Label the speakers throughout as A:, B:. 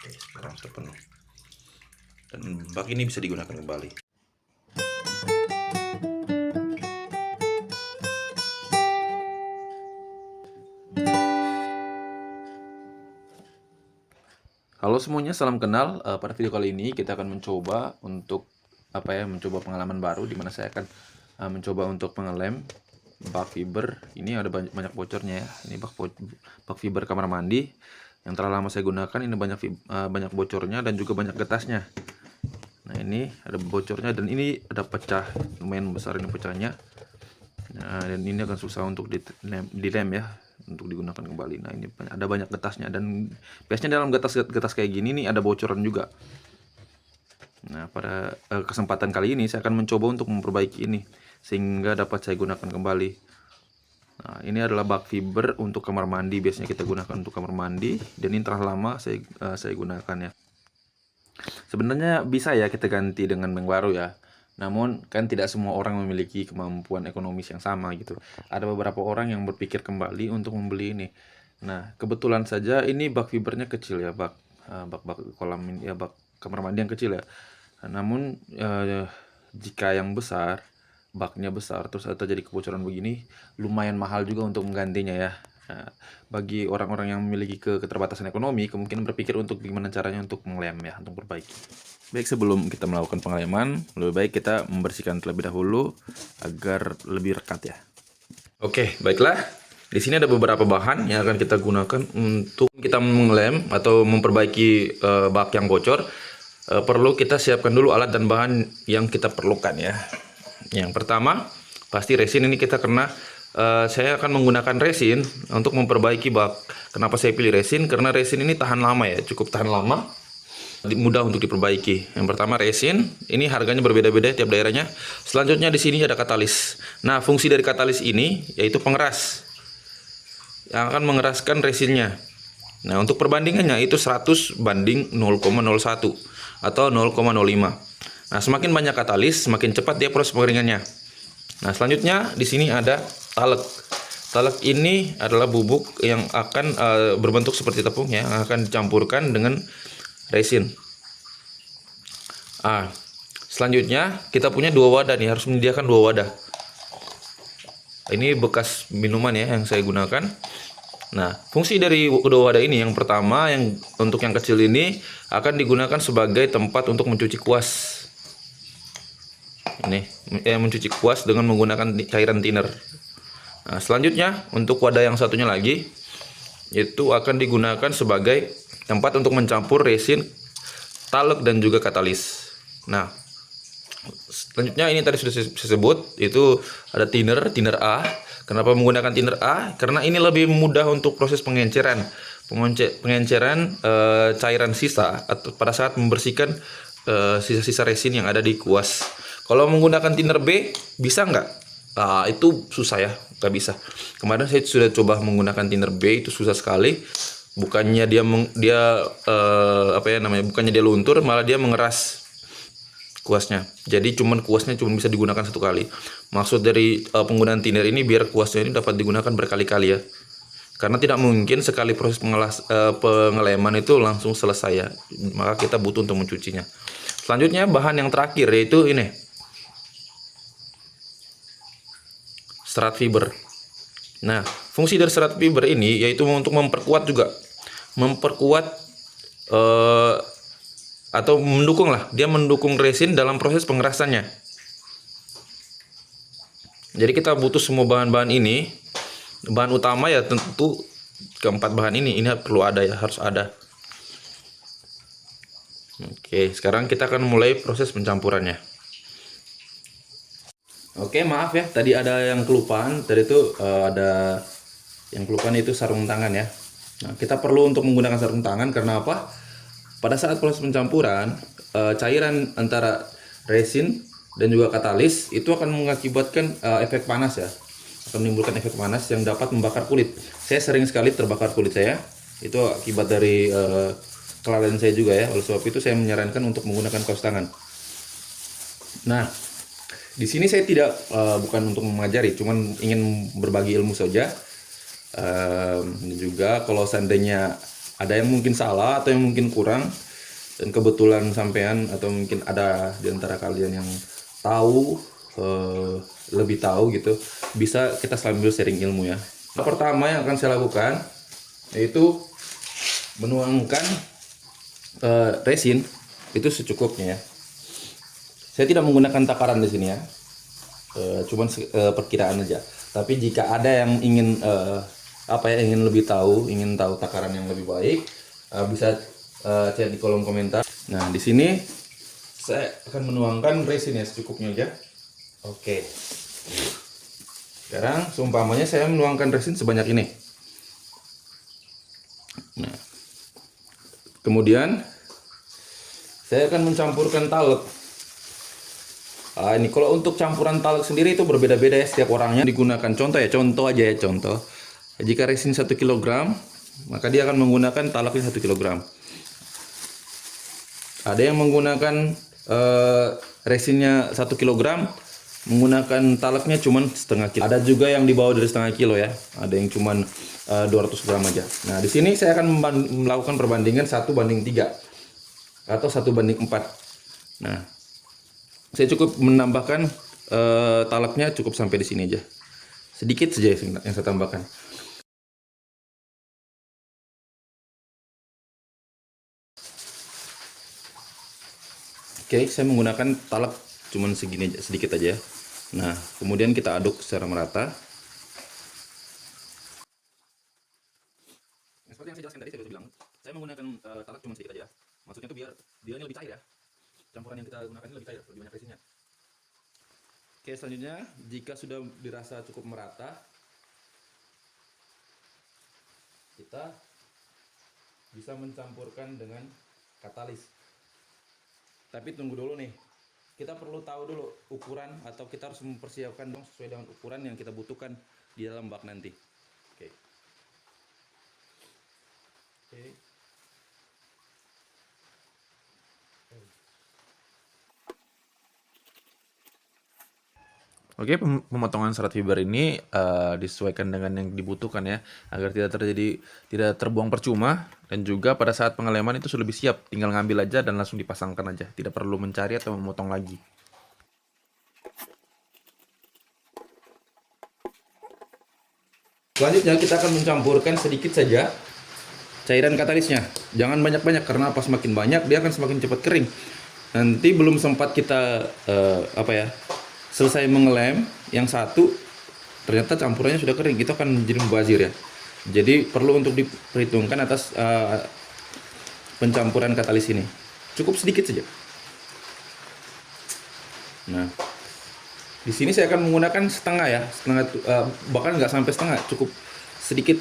A: Oke, sekarang sudah penuh. Dan bak ini bisa digunakan kembali. Halo semuanya, salam kenal. Pada video kali ini kita akan mencoba untuk mencoba pengalaman baru di mana saya akan mencoba untuk mengelem bak fiber. Ini ada banyak bocornya ya. Ini bak fiber kamar mandi yang telah lama saya gunakan. Ini banyak bocornya dan juga banyak getasnya. Nah, ini ada bocornya dan ini ada pecah, lumayan besar ini pecahnya. Nah, dan ini akan susah untuk dilem ya, untuk digunakan kembali. Nah, ini ada banyak getasnya dan biasanya dalam getas kayak gini nih ada bocoran juga. Nah, pada kesempatan kali ini saya akan mencoba untuk memperbaiki ini sehingga dapat saya gunakan kembali. Nah, ini adalah bak fiber untuk kamar mandi, biasanya kita gunakan untuk kamar mandi dan ini telah lama saya gunakan ya. Sebenarnya bisa ya kita ganti dengan yang baru ya. Namun kan tidak semua orang memiliki kemampuan ekonomis yang sama gitu. Ada beberapa orang yang berpikir kembali untuk membeli ini. Nah, kebetulan saja ini bak fibernya kecil ya, bak kolam ini ya, bak kamar mandi yang kecil ya. Namun jika yang besar, baknya besar terus terjadi kebocoran begini, lumayan mahal juga untuk menggantinya ya. Nah, bagi orang-orang yang memiliki keterbatasan ekonomi, kemungkinan berpikir untuk gimana caranya untuk mengelem ya, untuk perbaiki. Baik, sebelum kita melakukan pengeleman, lebih baik kita membersihkan terlebih dahulu agar lebih rekat ya. Oke, baiklah. Di sini ada beberapa bahan yang akan kita gunakan untuk kita mengelem atau memperbaiki bak yang bocor. Perlu kita siapkan dulu alat dan bahan yang kita perlukan ya. Yang pertama, pasti resin. Ini kita saya akan menggunakan resin untuk memperbaiki bak. Kenapa saya pilih resin? Karena resin ini tahan lama ya, cukup tahan lama, mudah untuk diperbaiki. Yang pertama resin, ini harganya berbeda-beda tiap daerahnya. Selanjutnya di sini ada katalis. Nah, fungsi dari katalis ini yaitu pengeras yang akan mengeraskan resinnya. Nah, untuk perbandingannya itu 100 banding 0,01 atau 0,05. Nah, semakin banyak katalis, semakin cepat dia proses pengeringannya. Nah, selanjutnya di sini ada talek. Talek ini adalah bubuk yang akan berbentuk seperti tepung ya, yang akan dicampurkan dengan resin. Selanjutnya kita punya 2 wadah nih, harus menyediakan 2 wadah. Ini bekas minuman ya yang saya gunakan. Nah, fungsi dari kedua wadah ini, yang pertama yang untuk yang kecil ini akan digunakan sebagai tempat untuk mencuci kuas. Ini mencuci kuas dengan menggunakan cairan thinner. Nah, selanjutnya untuk wadah yang satunya lagi itu akan digunakan sebagai tempat untuk mencampur resin, talek dan juga katalis. Nah, selanjutnya ini tadi sudah saya sebut, itu ada thinner A. Kenapa menggunakan thinner A? Karena ini lebih mudah untuk proses pengenceran cairan sisa atau pada saat membersihkan sisa-sisa resin yang ada di kuas. Kalau menggunakan thinner B bisa nggak? Itu susah ya, nggak bisa. Kemarin saya sudah coba menggunakan thinner B, itu susah sekali. Bukannya bukannya dia luntur, malah dia mengeras kuasnya. Jadi kuasnya cuma bisa digunakan 1 kali. Maksud dari penggunaan thinner ini biar kuasnya ini dapat digunakan berkali-kali ya. Karena tidak mungkin sekali proses pengeleman itu langsung selesai ya. Maka kita butuh untuk mencucinya. Selanjutnya bahan yang terakhir yaitu ini, serat fiber. Nah, fungsi dari serat fiber ini yaitu untuk memperkuat atau mendukung resin dalam proses pengerasannya. Jadi kita butuh semua bahan-bahan ini. Bahan utama ya tentu keempat bahan ini perlu ada ya, harus ada. Oke, sekarang kita akan mulai proses pencampurannya. Oke, maaf ya, tadi ada yang kelupaan. Tadi itu ada yang kelupaan, itu sarung tangan ya. Nah, kita perlu untuk menggunakan sarung tangan karena apa? Pada saat proses pencampuran, cairan antara resin dan juga katalis itu akan mengakibatkan efek panas ya. Akan menimbulkan efek panas yang dapat membakar kulit. Saya sering sekali terbakar kulit saya. Itu akibat dari kelalaian saya juga ya. Oleh sebab itu saya menyarankan untuk menggunakan kaos tangan. Nah, di sini saya bukan untuk mengajari, cuman ingin berbagi ilmu saja. Juga kalau seandainya ada yang mungkin salah atau yang mungkin kurang, dan kebetulan sampean atau mungkin ada di antara kalian yang tahu, lebih tahu gitu, bisa kita sambil sharing ilmu ya. Yang pertama yang akan saya lakukan yaitu menuangkan resin itu secukupnya ya. Saya tidak menggunakan takaran di sini ya, cuman perkiraan aja. Tapi jika ada yang ingin ingin lebih tahu, ingin tahu takaran yang lebih baik, bisa chat di kolom komentar. Nah, di sini saya akan menuangkan resin ya secukupnya aja. Oke. Sekarang seumpamanya saya menuangkan resin sebanyak ini. Nah, kemudian saya akan mencampurkan talek. Ini kalau untuk campuran talek sendiri itu berbeda-beda ya setiap orangnya. Digunakan contoh aja ya contoh. Jika resin 1 kg, maka dia akan menggunakan taleknya 1 kg. Ada yang menggunakan resinnya 1 kg, menggunakan taleknya cuman setengah kilo. Ada juga yang di bawah dari setengah kilo ya. Ada yang cuman 200 gram aja. Nah, di sini saya akan melakukan perbandingan 1:3 atau 1:4. Nah, saya cukup menambahkan taleknya cukup sampai di sini aja. Sedikit saja yang saya tambahkan. Oke, saya menggunakan talek cuman segini aja, sedikit aja. Nah, kemudian kita aduk secara merata. Seperti yang saya jelaskan tadi, saya bilang, saya menggunakan talek cuma sedikit aja. Maksudnya itu biar dia ini lebih cair ya. Campuran yang kita gunakan ini lebih cair, lebih banyak resinnya. Oke, selanjutnya jika sudah dirasa cukup merata, kita bisa mencampurkan dengan katalis. Tapi tunggu dulu nih, kita perlu tahu dulu ukuran, atau kita harus mempersiapkan dong sesuai dengan ukuran yang kita butuhkan di dalam bak nanti. Oke. Oke, pemotongan serat fiber ini disesuaikan dengan yang dibutuhkan ya, agar tidak terbuang percuma, dan juga pada saat pengeleman itu sudah lebih siap, tinggal ngambil aja dan langsung dipasangkan aja, tidak perlu mencari atau memotong lagi. Selanjutnya kita akan mencampurkan sedikit saja cairan katalisnya. Jangan banyak-banyak, karena pas semakin banyak dia akan semakin cepat kering. Nanti belum sempat kita selesai mengelem yang satu, ternyata campurannya sudah kering, itu akan menjadi mubazir ya. Jadi perlu untuk diperhitungkan atas pencampuran katalis ini. Cukup sedikit saja. Nah, di sini saya akan menggunakan setengah ya, bahkan nggak sampai setengah, cukup sedikit.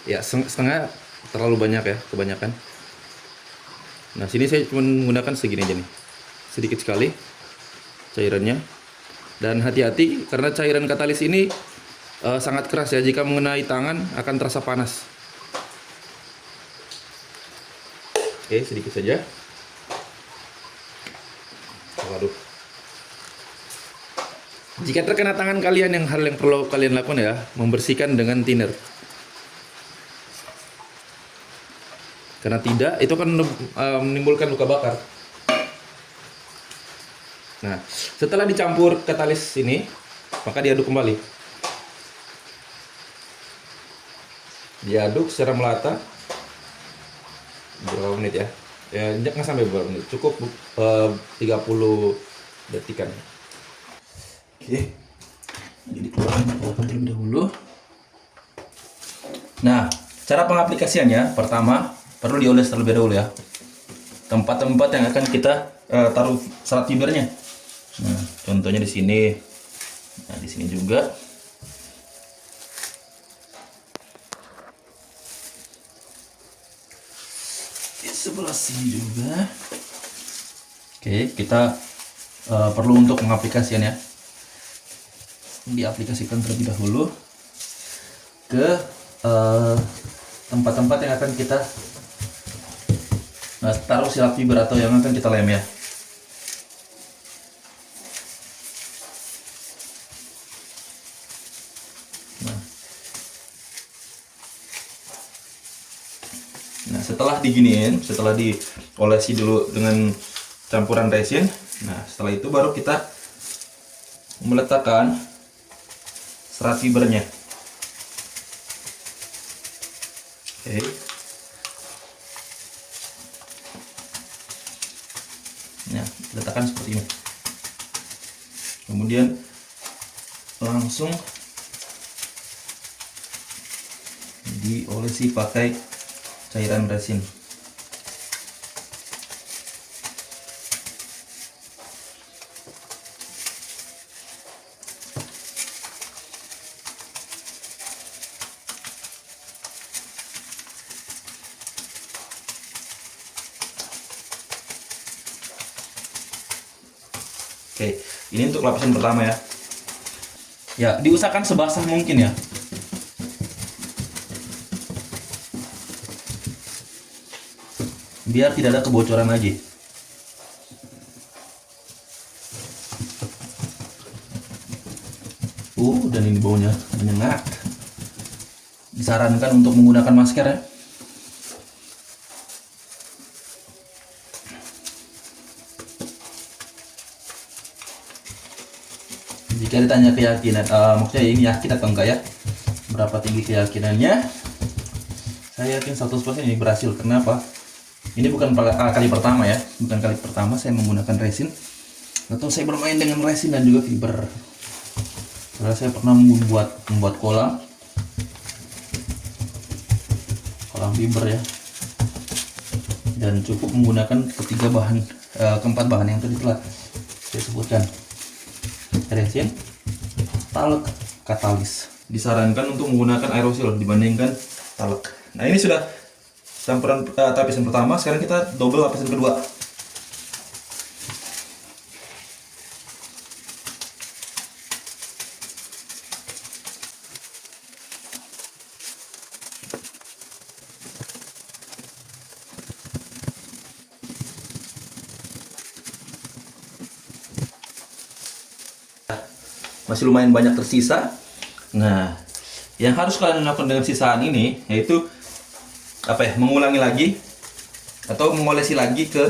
A: Ya, setengah terlalu banyak ya, kebanyakan. Nah, sini saya cuma menggunakan segini aja nih, sedikit sekali cairannya. Dan hati-hati, karena cairan katalis ini sangat keras ya, jika mengenai tangan akan terasa panas. Oke, sedikit saja. Waduh. Jika terkena tangan kalian, hal yang perlu kalian lakukan ya, membersihkan dengan thinner. Karena tidak, itu akan menimbulkan luka bakar. Nah, setelah dicampur katalis ini, maka diaduk kembali. Diaduk secara melata. Berapa menit ya? Ya, nggak sampai berapa menit, cukup 30 detikan. Oke. Jadi keluarkan terlebih dahulu. Nah, cara pengaplikasiannya, pertama perlu dioles terlebih dahulu ya, tempat-tempat yang akan kita taruh serat fibernya. Nah, contohnya di sini, nah di sini juga. Di sebelah sini juga. Oke, kita perlu untuk mengaplikasikannya. Diaplikasikan terlebih dahulu ke tempat-tempat yang akan kita taruh silat fiber atau yang akan kita lem ya. setelah diginiin, setelah diolesi dulu dengan campuran resin, nah setelah itu baru kita meletakkan serat fibernya. Oke. Nah, letakkan seperti ini. Kemudian langsung diolesi pakai cairan resin. Oke, ini untuk lapisan pertama ya. Ya, diusahakan sebasah mungkin ya. Biar tidak ada kebocoran lagi. Dan ini baunya menyengat. Disarankan untuk menggunakan masker ya. Jika ditanya keyakinan, maksudnya ini yakin atau enggak ya, berapa tinggi keyakinannya, saya yakin 100% ini berhasil. Kenapa? Ini bukan kali pertama ya, bukan kali pertama saya menggunakan resin atau saya bermain dengan resin dan juga fiber. Karena saya pernah membuat kolam fiber ya, dan cukup menggunakan keempat bahan yang tadi telah saya sebutkan: resin, talek, katalis. Disarankan untuk menggunakan aerosol dibandingkan talek. Nah, ini sudah campuran lapisan pertama. Sekarang kita double lapisan kedua. Masih lumayan banyak tersisa. Nah, yang harus kalian lakukan dengan sisaan ini yaitu mengulangi lagi atau mengolesi lagi ke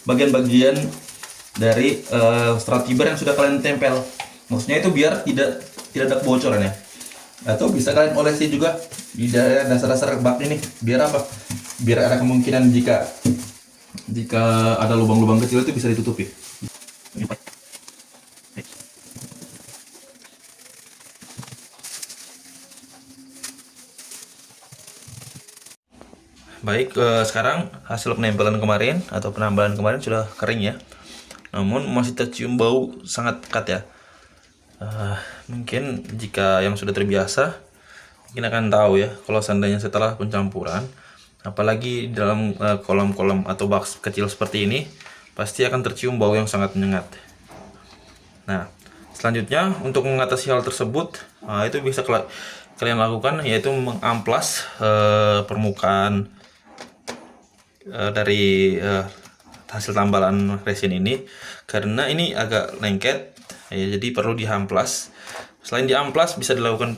A: bagian-bagian dari serat fiber yang sudah kalian tempel. Maksudnya itu biar tidak ada kebocoran ya. Atau bisa kalian olesi juga di daerah dasar-dasar bak ini. Biar apa? Biar ada kemungkinan jika ada lubang-lubang kecil itu bisa ditutupi. Baik, sekarang hasil penempelan kemarin atau penambalan kemarin sudah kering ya. Namun masih tercium bau sangat pekat ya. Mungkin jika yang sudah terbiasa mungkin akan tahu ya, kalau seandainya setelah pencampuran, apalagi dalam kolam-kolam atau box kecil seperti ini, pasti akan tercium bau yang sangat menyengat. Nah, selanjutnya untuk mengatasi hal tersebut, itu bisa kalian lakukan, yaitu mengamplas permukaan dari hasil tambalan resin ini, karena ini agak lengket ya, jadi perlu diamplas. Selain diamplas, bisa dilakukan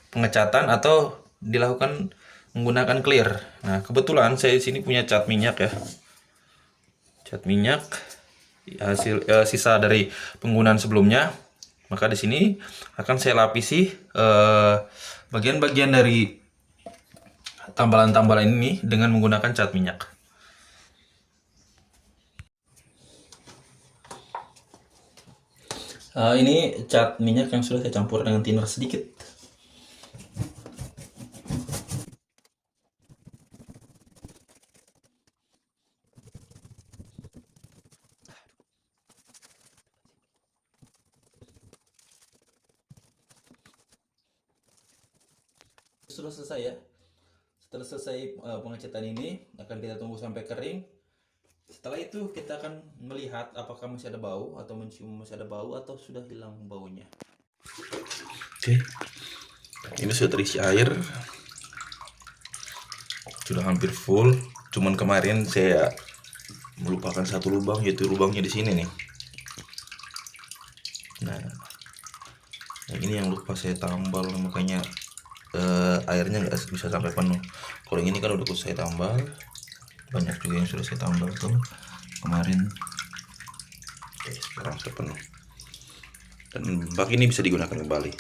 A: pengecatan atau dilakukan menggunakan clear. Nah, kebetulan saya di sini punya cat minyak ya, cat minyak hasil sisa dari penggunaan sebelumnya. Maka di sini akan saya lapisi bagian-bagian dari tambalan-tambalan ini dengan menggunakan cat minyak. Ini cat minyak yang sudah saya campur dengan thinner sedikit. Sudah selesai ya. Setelah selesai pengecatan ini, akan kita tunggu sampai kering. Setelah itu kita akan melihat apakah masih ada bau atau mencium masih ada bau atau sudah hilang baunya. Oke, ini sudah terisi air, sudah hampir full. Cuman kemarin saya melupakan satu lubang, yaitu lubangnya di sini nih. Nah, ini yang lupa saya tambal, makanya airnya nggak bisa sampai penuh. Kalau yang ini kan udah saya tambal, banyak juga yang sudah saya tambal tuh kemarin. Oke, sekarang sudah penuh dan bak ini bisa digunakan kembali.